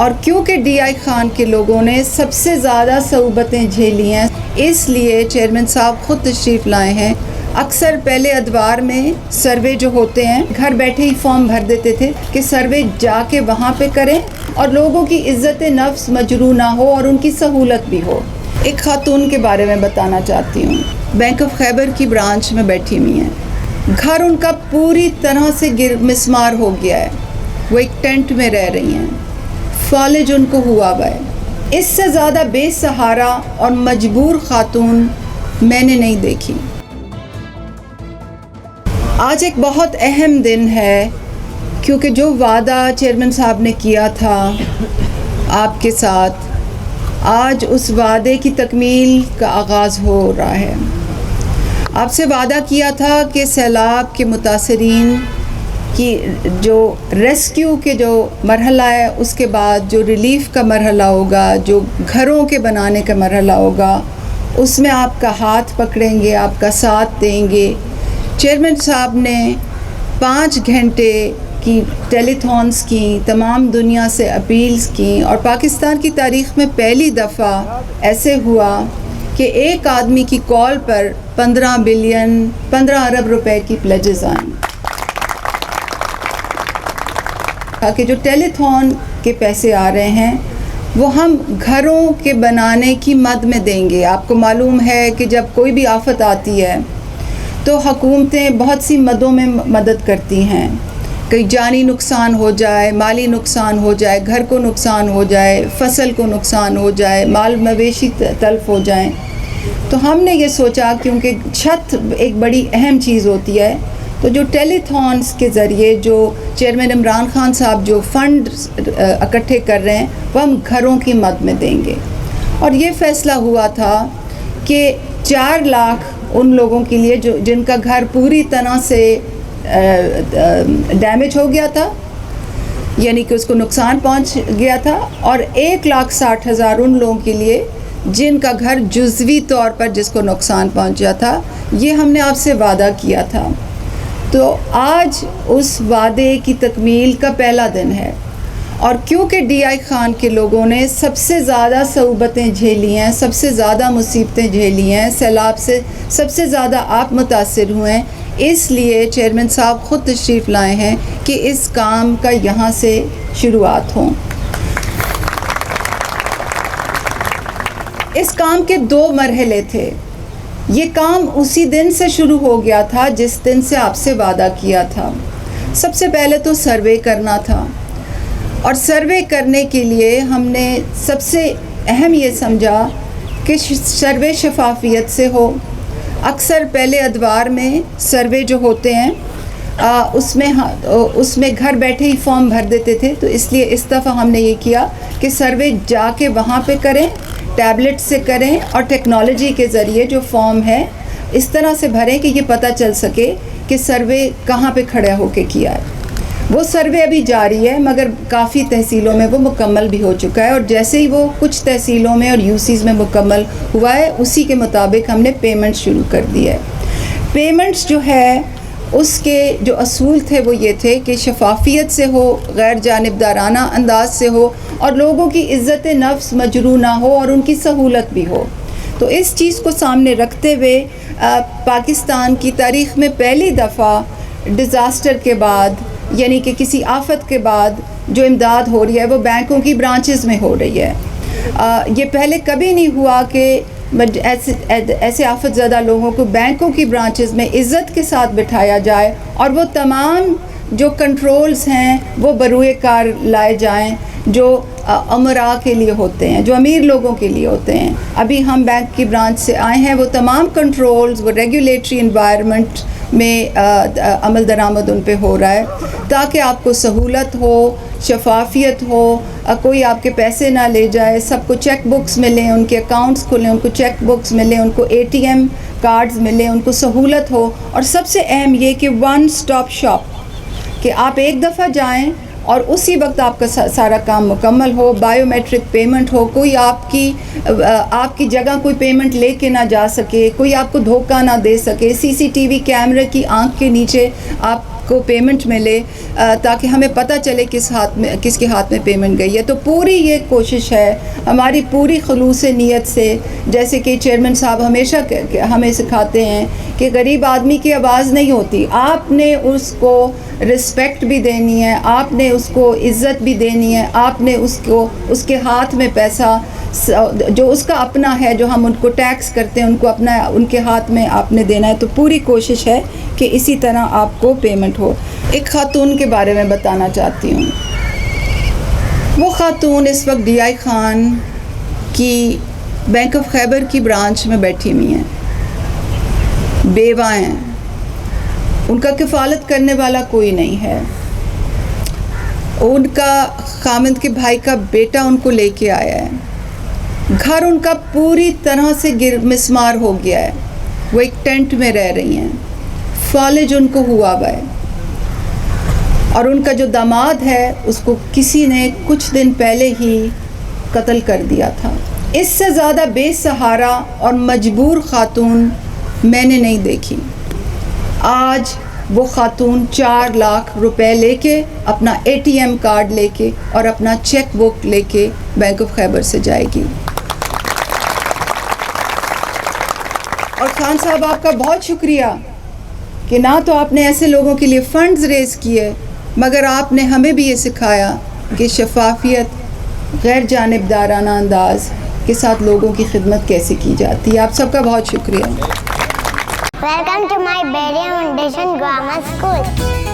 اور کیونکہ D I Khan کے لوگوں نے سب سے زیادہ صعوبتیں جھیلی ہیں، اس لیے چیئرمین صاحب خود تشریف لائے ہیں۔ اکثر پہلے ادوار میں سروے جو ہوتے ہیں گھر بیٹھے ہی فارم بھر دیتے تھے کہ سروے جا کے وہاں پہ کریں اور لوگوں کی عزت نفس مجروح نہ ہو اور ان کی سہولت بھی ہو۔ ایک خاتون کے بارے میں بتانا چاہتی ہوں، بینک آف خیبر کی برانچ میں بیٹھی ہوئی ہیں، گھر ان کا پوری طرح سے مسمار ہو گیا ہے، وہ ایک ٹینٹ میں رہ رہی ہیں، فالج ان کو ہوا ہوا ہے۔ اس سے زیادہ بے سہارا اور مجبور خاتون میں نے نہیں دیکھی۔ آج ایک بہت اہم دن ہے کیونکہ جو وعدہ چیئرمین صاحب نے کیا تھا آپ کے ساتھ، آج اس وعدے کی تکمیل کا آغاز ہو رہا ہے۔ آپ سے وعدہ کیا تھا کہ سیلاب کے متاثرین کی جو ریسکیو کے جو مرحلہ ہے، اس کے بعد جو ریلیف کا مرحلہ ہوگا، جو گھروں کے بنانے کا مرحلہ ہوگا، اس میں آپ کا ہاتھ پکڑیں گے، آپ کا ساتھ دیں گے۔ چیئرمین صاحب نے 5 گھنٹے کی ٹیلی تھونس کی، تمام دنیا سے اپیلز کی، اور پاکستان کی تاریخ میں پہلی دفعہ ایسے ہوا کہ ایک آدمی کی کال پر 15 ارب روپے کی پلیجز آئیں کہ جو ٹیلی تھون کے پیسے آ رہے ہیں وہ ہم گھروں کے بنانے کی مد میں دیں گے۔ آپ کو معلوم ہے کہ جب کوئی بھی آفت آتی ہے تو حکومتیں بہت سی مدوں میں مدد کرتی ہیں، کہیں جانی نقصان ہو جائے، مالی نقصان ہو جائے، گھر کو نقصان ہو جائے، فصل کو نقصان ہو جائے، مال مویشی تلف ہو جائیں۔ تو ہم نے یہ سوچا کیونکہ چھت ایک بڑی اہم چیز ہوتی ہے، تو جو ٹیلی تھونس کے ذریعے جو چیئرمین عمران خان صاحب جو فنڈ اکٹھے کر رہے ہیں وہ ہم گھروں کی مد میں دیں گے۔ اور یہ فیصلہ ہوا تھا کہ 4 لاکھ ان لوگوں کے لیے جن کا گھر پوری طرح سے ڈیمیج ہو گیا تھا، یعنی کہ اس کو نقصان پہنچ گیا تھا، اور 1,60,000 ان لوگوں کے لیے جن کا گھر جزوی طور پر جس کو نقصان پہنچا تھا۔ یہ ہم نے آپ سے وعدہ کیا تھا، تو آج اس وعدے کی تکمیل کا پہلا دن ہے۔ اور کیونکہ ڈی آئی خان کے لوگوں نے سب سے زیادہ صعوبتیں جھیلی ہیں، سب سے زیادہ مصیبتیں جھیلی ہیں، سیلاب سے سب سے زیادہ آپ متاثر ہوئے ہیں، اس لیے چیئرمین صاحب خود تشریف لائے ہیں کہ اس کام کا یہاں سے شروعات ہوں۔ اس کام کے 2 مرحلے تھے۔ یہ کام اسی دن سے شروع ہو گیا تھا جس دن سے آپ سے وعدہ کیا تھا۔ سب سے پہلے تو سروے کرنا تھا، اور سروے کرنے کے لیے ہم نے سب سے اہم یہ سمجھا کہ سروے شفافیت سے ہو۔ اکثر پہلے ادوار میں سروے جو ہوتے ہیں اس میں گھر بیٹھے ہی فارم بھر دیتے تھے، تو اس لیے اس دفعہ ہم نے یہ کیا کہ سروے جا کے وہاں پہ کریں، ٹیبلٹ سے کریں، اور ٹیکنالوجی کے ذریعے جو فارم ہے اس طرح سے بھریں کہ یہ پتہ چل سکے کہ سروے کہاں پہ کھڑا ہو کے کیا ہے۔ وہ سروے ابھی جاری ہے، مگر کافی تحصیلوں میں وہ مکمل بھی ہو چکا ہے، اور جیسے ہی وہ کچھ تحصیلوں میں اور یوسیز میں مکمل ہوا ہے، اسی کے مطابق ہم نے پیمنٹ شروع کر دی ہے۔ پیمنٹس جو ہے اس کے جو اصول تھے وہ یہ تھے کہ شفافیت سے ہو، غیر جانبدارانہ انداز سے ہو، اور لوگوں کی عزت نفس مجروح نہ ہو اور ان کی سہولت بھی ہو۔ تو اس چیز کو سامنے رکھتے ہوئے پاکستان کی تاریخ میں پہلی دفعہ ڈیزاسٹر کے بعد، یعنی کہ کسی آفت کے بعد جو امداد ہو رہی ہے وہ بینکوں کی برانچز میں ہو رہی ہے۔ یہ پہلے کبھی نہیں ہوا کہ ایسے آفت زدہ لوگوں کو بینکوں کی برانچز میں عزت کے ساتھ بٹھایا جائے، اور وہ تمام جو کنٹرولز ہیں وہ بروئے کار لائے جائیں جو امراء کے لیے ہوتے ہیں، جو امیر لوگوں کے لیے ہوتے ہیں۔ ابھی ہم بینک کی برانچ سے آئے ہیں، وہ تمام کنٹرولز، وہ ریگولیٹری انوائرمنٹ میں عمل درآمد ان پہ ہو رہا ہے تاکہ آپ کو سہولت ہو، شفافیت ہو، کوئی آپ کے پیسے نہ لے جائے، سب کو چیک بکس ملیں، ان کے اکاؤنٹس کھلیں، ان کو چیک بکس ملیں، ان کو ATM کارڈز ملیں، ان کو سہولت ہو، اور سب سے اہم یہ کہ 1 اسٹاپ شاپ، کہ آپ ایک دفعہ جائیں اور اسی وقت آپ کا سارا کام مکمل ہو، بائیو میٹرک پیمنٹ ہو، کوئی آپ کی جگہ کوئی پیمنٹ لے کے نہ جا سکے، کوئی آپ کو دھوکہ نہ دے سکے، CCTV کیمرے کی آنکھ کے نیچے آپ کو پیمنٹ ملے تاکہ ہمیں پتہ چلے کس کے ہاتھ میں پیمنٹ گئی ہے. تو پوری یہ کوشش ہے ہماری پوری خلوص نیت سے, جیسے کہ چیئرمین صاحب ہمیشہ ہمیں سکھاتے ہیں کہ غریب آدمی کی آواز نہیں ہوتی, آپ نے اس کو رسپیکٹ بھی دینی ہے, آپ نے اس کو عزت بھی دینی ہے, آپ نے اس کے ہاتھ میں پیسہ جو اس کا اپنا ہے, جو ہم ان کو ٹیکس کرتے ہیں, ان کو اپنا ان کے ہاتھ میں آپ نے دینا ہے. تو پوری کوشش ہے کہ اسی طرح آپ کو پیمنٹ ہو. ایک خاتون کے بارے میں بتانا چاہتی ہوں. وہ خاتون اس وقت ڈی آئی خان کی بینک آف خیبر کی برانچ میں بیٹھی ہوئی ہیں, بیوہ ہیں, ان کا کفالت کرنے والا کوئی نہیں ہے. ان کا خامند کے بھائی کا بیٹا ان کو لے کے آیا ہے, گھر ان کا پوری طرح سے مسمار ہو گیا ہے, وہ ایک ٹینٹ میں رہ رہی ہیں, فالج ان کو ہوا ہوا ہے, اور ان کا جو داماد ہے اس کو کسی نے کچھ دن پہلے ہی قتل کر دیا تھا. اس سے زیادہ بے سہارا اور مجبور خاتون میں نے نہیں دیکھی. آج وہ خاتون 4 لاکھ روپے لے کے, اپنا ATM کارڈ لے کے اور اپنا چیک بک لے کے بینک آف خیبر سے جائے گی. اور خان صاحب آپ کا بہت شکریہ کہ نہ تو آپ نے ایسے لوگوں کے لیے فنڈز ریز کیے, مگر آپ نے ہمیں بھی یہ سکھایا کہ شفافیت, غیر جانبدارانہ انداز کے ساتھ لوگوں کی خدمت کیسے کی جاتی ہے. آپ سب کا بہت شکریہ. Welcome to my Beria Foundation Grammar School.